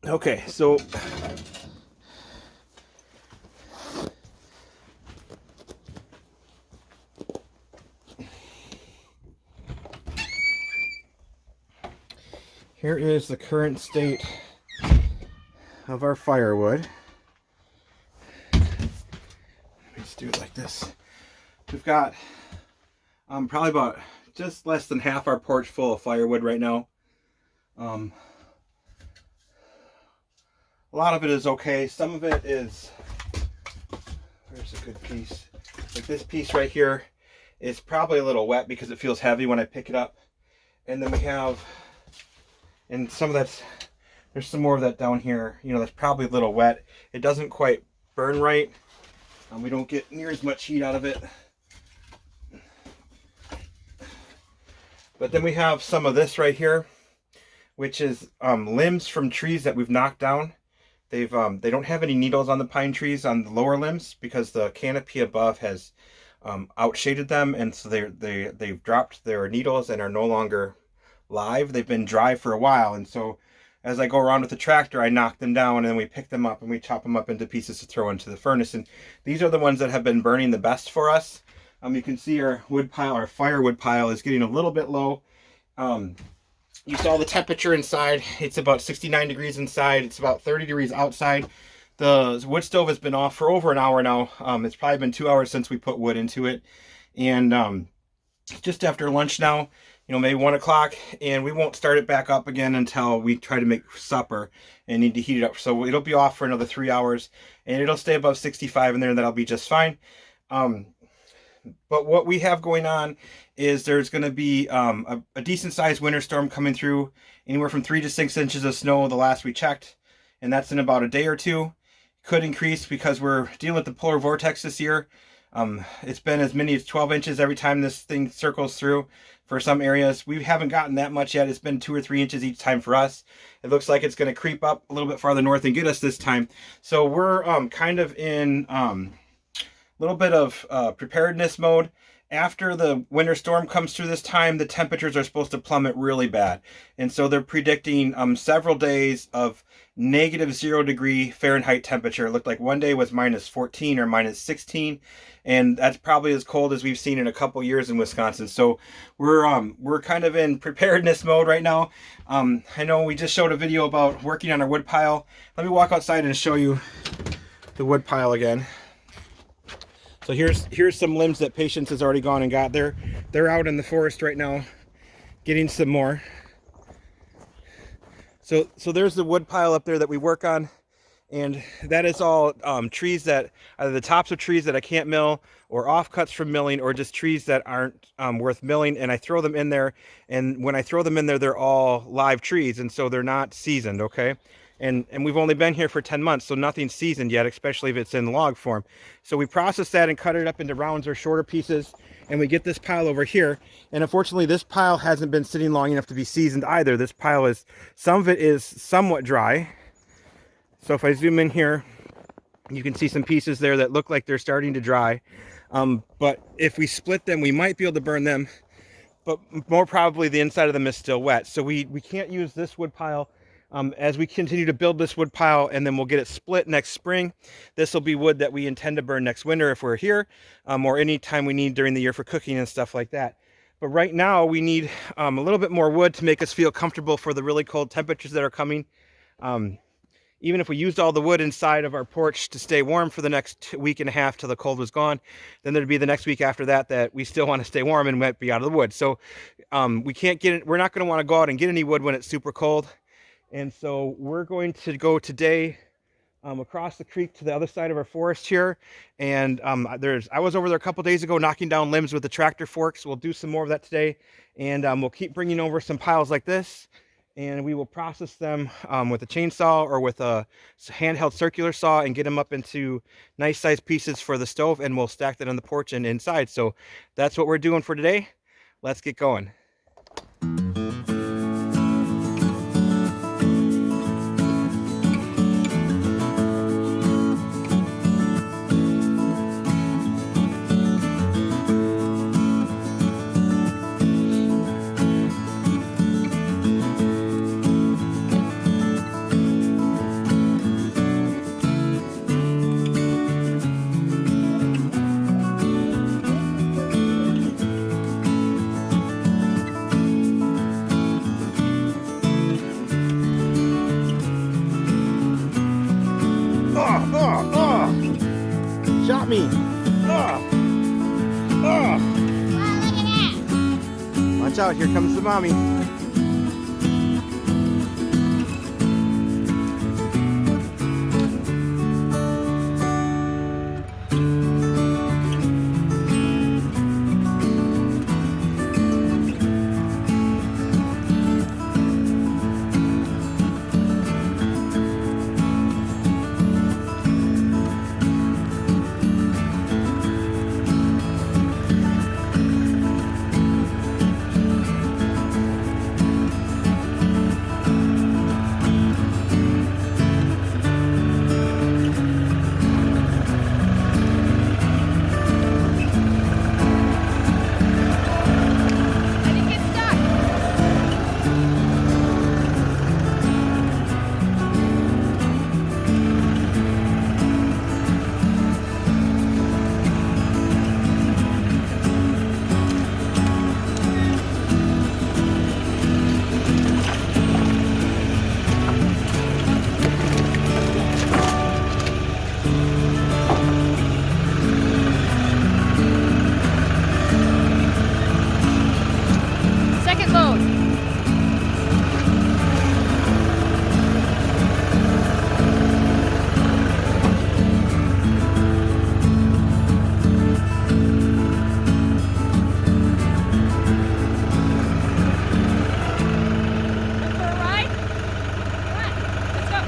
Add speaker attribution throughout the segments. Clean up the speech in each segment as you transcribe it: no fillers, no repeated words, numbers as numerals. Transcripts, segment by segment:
Speaker 1: Okay, so here is the current state of our firewood. Let's do it like this. We've got probably about just less than half our porch full of firewood right now. A lot of it is okay. Some of it is, where's a good piece? Like this piece right here is probably a little wet because it feels heavy when I pick it up. And then we have, and some of that's, there's some more of that down here. You know, that's probably a little wet. It doesn't quite burn right. We don't get near as much heat out of it. But then we have some of this right here, which is limbs from trees that we've knocked down. They don't have any needles on the pine trees on the lower limbs because the canopy above has outshaded them, and so they've dropped their needles and are no longer live. They've been dry for a while, and so as I go around with the tractor, I knock them down and then we pick them up and we chop them up into pieces to throw into the furnace. And these are the ones that have been burning the best for us. You can see our wood pile, our firewood pile, is getting a little bit low. You saw the temperature inside. It's about 69 degrees inside. It's about 30 degrees outside. The wood stove has been off for over an hour now. It's probably been 2 hours since we put wood into it. And just after lunch now, you know, maybe 1 o'clock, and we won't start it back up again until we try to make supper and need to heat it up. So it'll be off for another 3 hours, and it'll stay above 65 in there, and that'll be just fine. But what we have going on is there's going to be a decent sized winter storm coming through, anywhere from 3 to 6 inches of snow the last we checked, and that's in about a day or two. Could increase because we're dealing with the polar vortex this year. It's been as many as 12 inches every time this thing circles through. For some areas, we haven't gotten that much yet. It's been 2 or 3 inches each time for us. It looks like it's going to creep up a little bit farther north and get us this time. So we're kind of in a little bit of preparedness mode. After the winter storm comes through this time, the temperatures are supposed to plummet really bad. And so they're predicting several days of -0 degree Fahrenheit temperature. It looked like one day was -14 or -16. And that's probably as cold as we've seen in a couple years in Wisconsin. So we're kind of in preparedness mode right now. I know we just showed a video about working on our wood pile. Let me walk outside and show you the wood pile again. So here's some limbs that Patience has already gone and got. They're out in the forest right now getting some more. So there's the wood pile up there that we work on, and that is all trees that either the tops of trees that I can't mill, or offcuts from milling, or just trees that aren't worth milling, and I throw them in there. And when I throw them in there, they're all live trees, and so they're not seasoned, okay? And we've only been here for 10 months, so nothing's seasoned yet, especially if it's in log form. So we process that and cut it up into rounds or shorter pieces, and we get this pile over here. And unfortunately, this pile hasn't been sitting long enough to be seasoned either. This pile is, some of it is somewhat dry. So if I zoom in here, you can see some pieces there that look like they're starting to dry. But if we split them, we might be able to burn them. But more probably the inside of them is still wet. So we can't use this wood pile. As we continue to build this wood pile, and then we'll get it split next spring. This will be wood that we intend to burn next winter if we're here, or any time we need during the year for cooking and stuff like that. But right now we need a little bit more wood to make us feel comfortable for the really cold temperatures that are coming. Even if we used all the wood inside of our porch to stay warm for the next week and a half till the cold was gone, then there'd be the next week after that that we still want to stay warm and might be out of the wood. So we can't get it. We're not going to want to go out and get any wood when it's super cold. And so we're going to go today across the creek to the other side of our forest here. And I was over there a couple days ago knocking down limbs with the tractor forks. We'll do some more of that today. And we'll keep bringing over some piles like this. And we will process them with a chainsaw or with a handheld circular saw and get them up into nice sized pieces for the stove. And we'll stack that on the porch and inside. So that's what we're doing for today. Let's get going. me. Oh. Oh.
Speaker 2: Wow, look at that.
Speaker 1: Watch out, here comes the mommy.
Speaker 3: Second load. Look for a ride? Come on, let's go.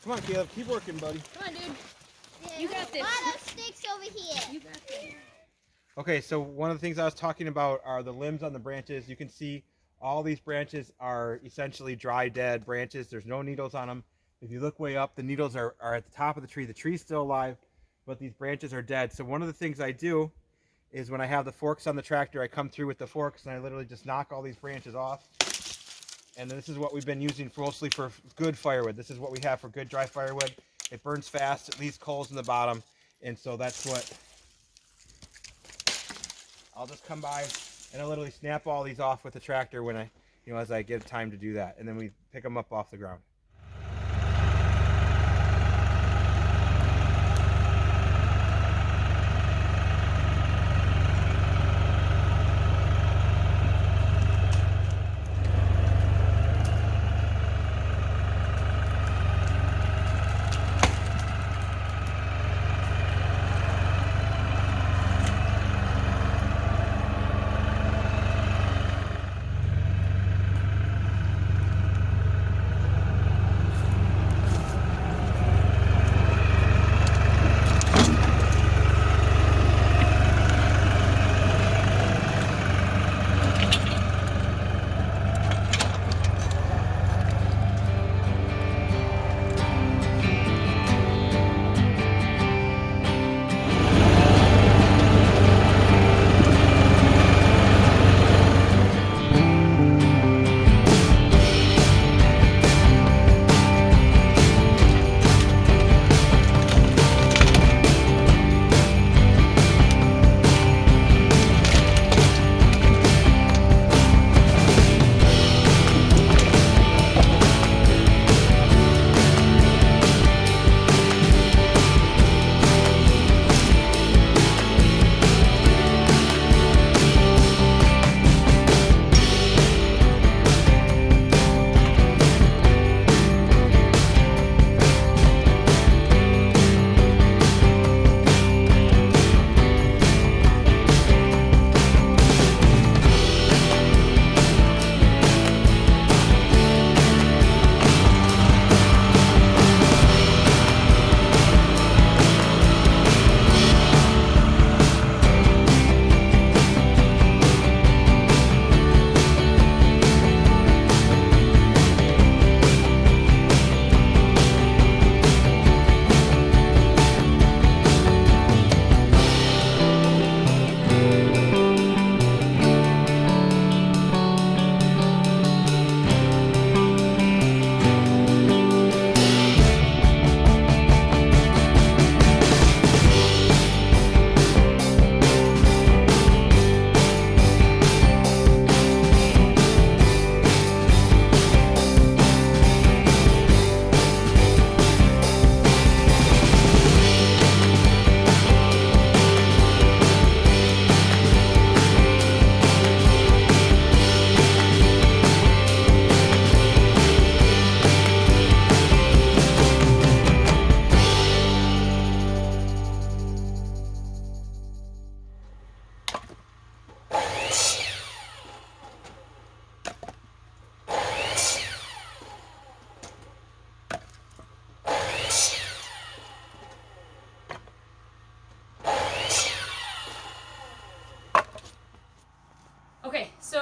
Speaker 1: Come on, Caleb, keep working, buddy.
Speaker 3: Come on, dude.
Speaker 2: There's
Speaker 3: You got this.
Speaker 2: a lot of sticks over here.
Speaker 3: You got this.
Speaker 1: Okay, so one of the things I was talking about are the limbs on the branches. You can see all these branches are essentially dry, dead branches. There's no needles on them. If you look way up, the needles are at the top of the tree. The tree's still alive, but these branches are dead. So one of the things I do is when I have the forks on the tractor, I come through with the forks and I literally just knock all these branches off. And this is what we've been using mostly for good firewood. This is what we have for good dry firewood. It burns fast, it leaves coals in the bottom. And so that's what I'll just come by and I literally snap all these off with the tractor when I, as I get time to do that. And then we pick them up off the ground.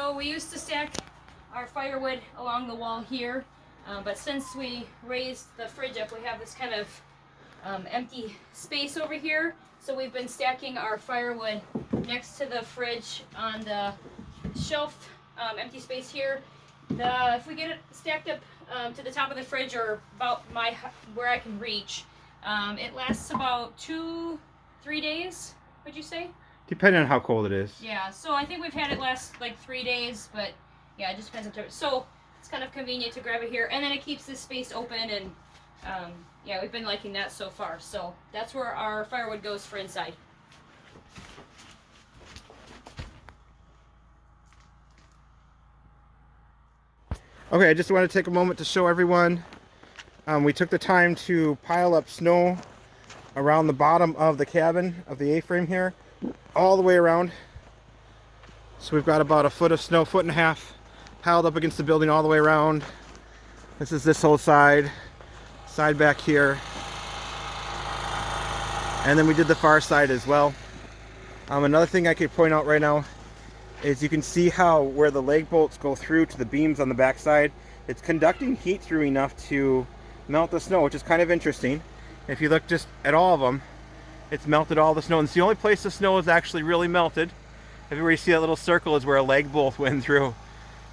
Speaker 3: So we used to stack our firewood along the wall here, but since we raised the fridge up, we have this kind of empty space over here. So we've been stacking our firewood next to the fridge on the shelf, empty space here. If we get it stacked up to the top of the fridge or about where I can reach, it lasts about 2-3 days, would you say?
Speaker 1: Depending on how cold it is.
Speaker 3: Yeah, so I think we've had it last like 3 days, but yeah, it just depends on temperature. So it's kind of convenient to grab it here, and then it keeps this space open, and yeah, we've been liking that so far. So that's where our firewood goes for inside.
Speaker 1: Okay, I just want to take a moment to show everyone. We took the time to pile up snow around the bottom of the cabin of the A-frame here, all the way around. So we've got about a foot of snow, 1.5 feet, piled up against the building all the way around. This is this whole side back here. And then we did the far side as well. Another thing I could point out right now is you can see how where the leg bolts go through to the beams on the back side, it's conducting heat through enough to melt the snow, which is kind of interesting. If you look just at all of them, it's melted all the snow. And it's the only place the snow is actually really melted. Everywhere you see that little circle is where a leg bolt went through.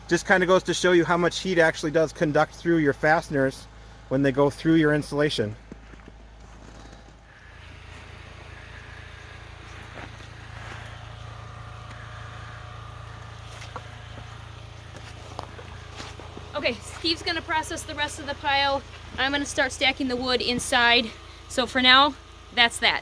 Speaker 1: Just kind of goes to show you how much heat actually does conduct through your fasteners when they go through your insulation.
Speaker 3: Okay, Steve's gonna process the rest of the pile. I'm gonna start stacking the wood inside. So for now, that's that.